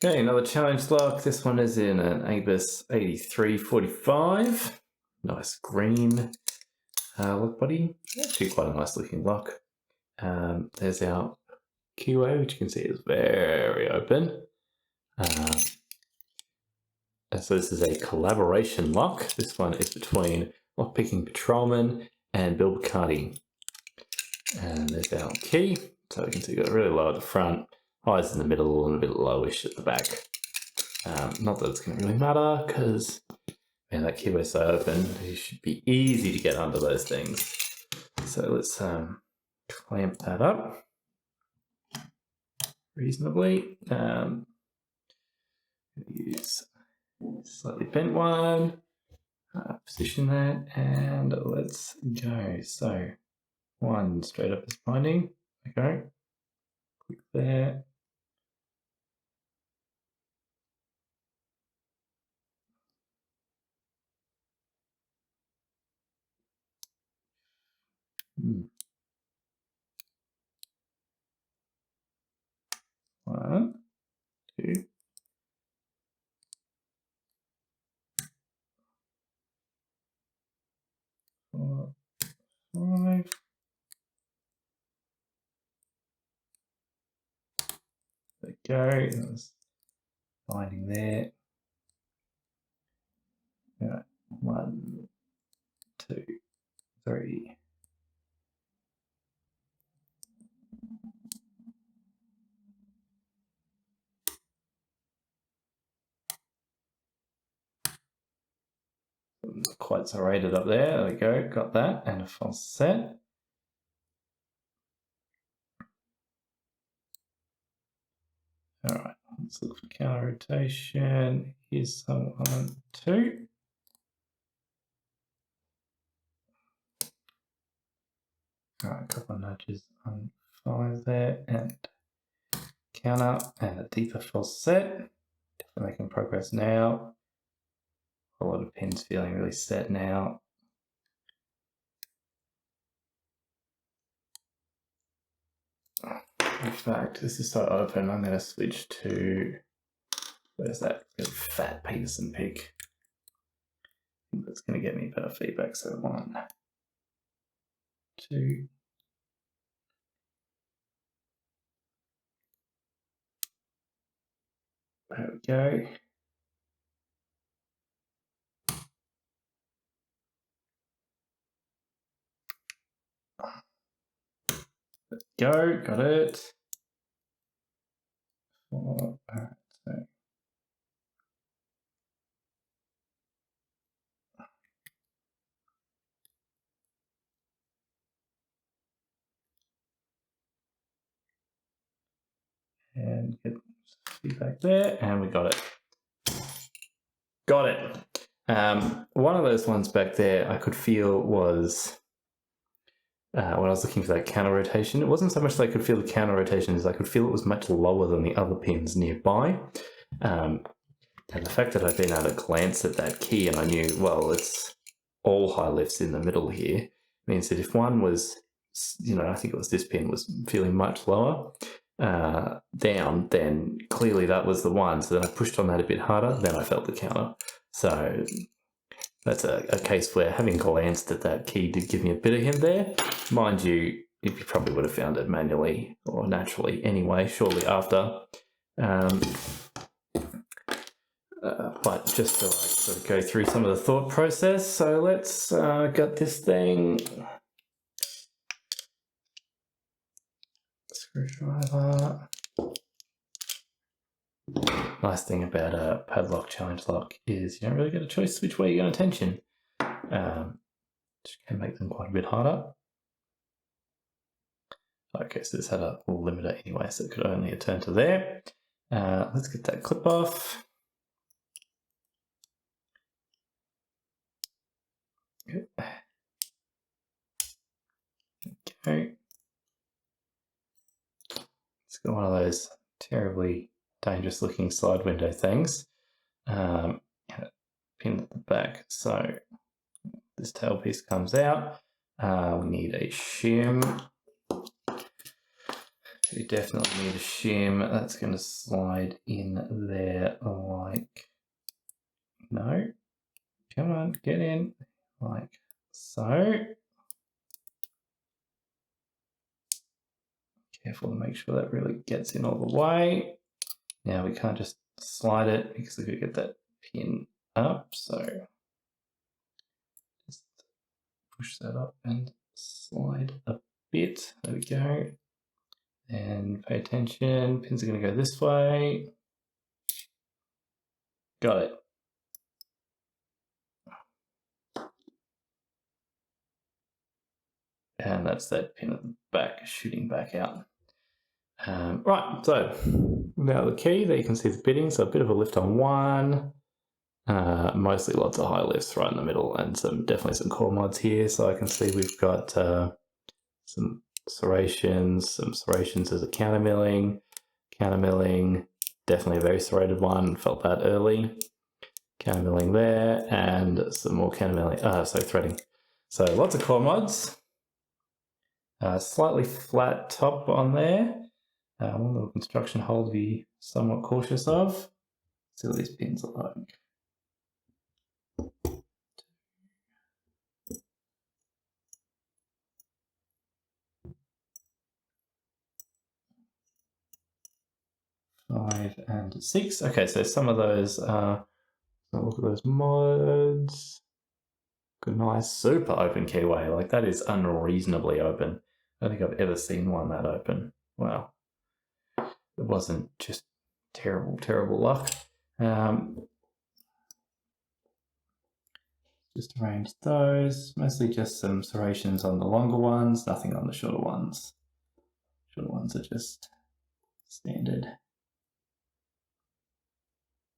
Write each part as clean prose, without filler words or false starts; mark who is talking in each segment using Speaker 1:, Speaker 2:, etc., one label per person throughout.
Speaker 1: Okay, another challenge lock. This one is in an Abus 8345. Nice green lock body. Actually quite a nice looking lock. There's our keyway, which you can see is very open. And so this is a collaboration lock. This one is between Lockpicking Patrolman and Bacardi. And there's our key. So you can see we've got really low at the front, highs in the middle, and a bit lowish at the back. Not that it's going to really matter because that keyway's so open, it should be easy to get under those things. So let's clamp that up reasonably. Use slightly bent one, position that, and let's go. So one straight up is binding. Okay, click there. One, two. Four, five. There we go. That's binding there. Right. 1, 2, 3. Not quite so rated up there. There we go. Got that. And a false set. All right. Let's look for counter rotation. Here's some 1, 2. All right. A couple of nudges on 5 there. And counter and a deeper false set. Definitely making progress now. A lot of pins feeling really set now. In fact, this is so open, I'm going to switch to, where's that fat Peterson pick? I think that's going to get me better feedback. So 1, 2. There we go. There we go, got it. 4, all right, so. And get feedback there, and we got it. Got it. One of those ones back there I could feel was when I was looking for that counter rotation. It wasn't so much that I could feel the counter rotation as I could feel it was much lower than the other pins nearby. And the fact that I've been able to glance at that key and I knew, well, it's all high lifts in the middle here, means that if one was, I think it was this pin was feeling much lower down, then clearly that was the one. So then I pushed on that a bit harder, then I felt the counter. So that's a case where having glanced at that key did give me a bit of hint there. Mind you, you probably would have found it manually or naturally anyway, shortly after. But just to sort of go through some of the thought process, so let's get this thing. Screwdriver. Nice thing about a padlock challenge lock is you don't really get a choice which way you're going to tension. Which can make them quite a bit harder. Okay, so this had a little limiter anyway, so it could only turn to there. Let's get that clip off. Good. Okay. It's got one of those terribly dangerous looking side window things. Pin at the back, so this tail piece comes out. We need a shim. So we definitely need a shim. That's going to slide in there like, no, come on, get in, like so. Careful to make sure that really gets in all the way. Now we can't just slide it because we could get that pin up, so just push that up and slide a bit. There we go. And pay attention, pins are going to go this way. Got it. And that's that pin at the back shooting back out. Right, so now the key, there you can see the bitting, so a bit of a lift on one, mostly lots of high lifts right in the middle, and definitely some core mods here. So I can see we've got some serrations as a countermilling, definitely a very serrated one, felt that early. Countermilling there, and some more countermilling, threading. So lots of core mods. Slightly flat top on there. One little construction hole to be somewhat cautious of. See what these pins look like. Five and six. Okay, so some of those, look at those mods. Good, nice, super open keyway. Like that is unreasonably open. I don't think I've ever seen one that open. Wow. It wasn't just terrible luck. Just arrange those. Mostly just some serrations on the longer ones, nothing on the shorter ones. Shorter ones are just standard.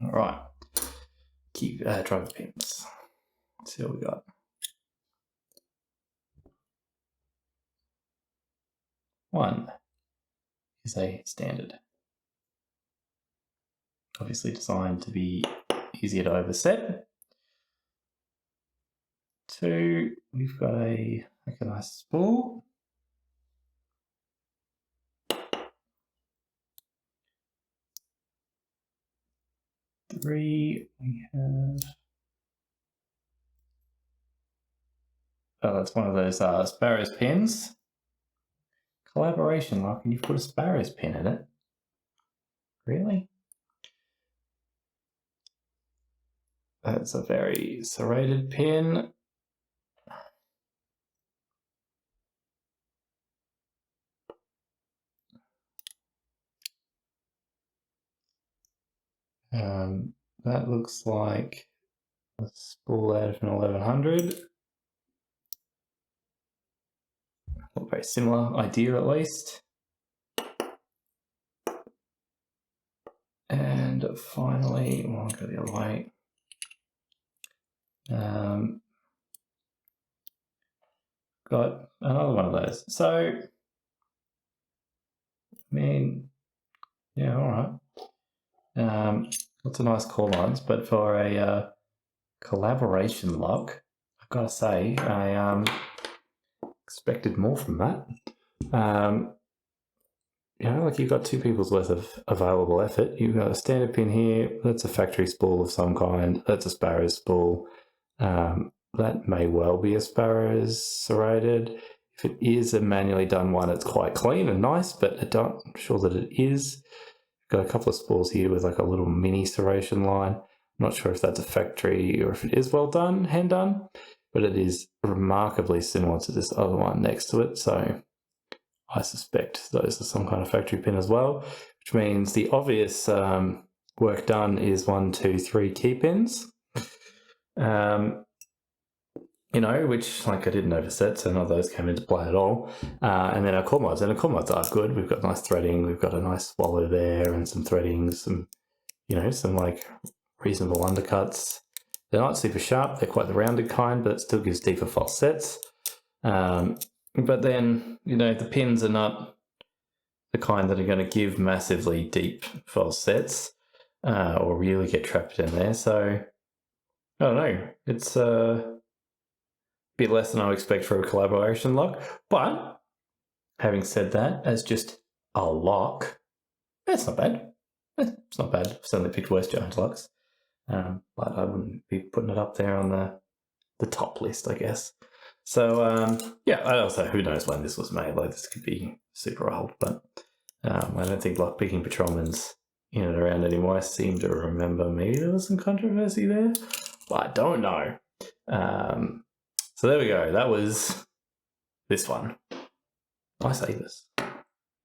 Speaker 1: All right. Keep driver pins. Let's see what we got. One is a standard. Obviously designed to be easier to overset. Two, we've got a nice spool. Three, we have, oh, that's one of those Sparrows pins. Collaboration lock, and you've put a Sparrows pin in it. Really? That's a very serrated pin. That looks like a spool out of an 1100. A very similar idea at least. And finally, well, I'll go the other way. Got another one of those. So, I mean, yeah, all right. Lots of nice core lines, but for a collaboration lock, I've got to say, I expected more from that. You know, like you've got two people's worth of available effort. You've got a standard pin here. That's a factory spool of some kind. That's a Sparrows spool. That may well be a Sparrows serrated. If it is a manually done one, it's quite clean and nice, but I'm sure that it is. Got a couple of spools here with like a little mini serration line. I'm not sure if that's a factory or if it is well done, hand done, but it is remarkably similar to this other one next to it. So I suspect those are some kind of factory pin as well, which means the obvious work done is 1, 2, 3 key pins. You know, which like I didn't overset, so none of those came into play at all. And then our core mods, and our core mods are good. We've got nice threading, we've got a nice swallow there, and some threading, some, you know, some like reasonable undercuts. They're not super sharp, they're quite the rounded kind, but it still gives deeper false sets. But then, you know, the pins are not the kind that are going to give massively deep false sets or really get trapped in there. So, I don't know, it's bit less than I would expect for a collaboration lock, but having said that, as just a lock. That's not bad. It's not bad. I've certainly picked worse Jones locks. But I wouldn't be putting it up there on the top list, I guess. So, yeah, I also, who knows when this was made. Like, this could be super old, but I don't think Lockpicking Patrolman's in and around anymore. I seem to remember maybe there was some controversy there, but I don't know. So there we go. That was this one. Nice Avis.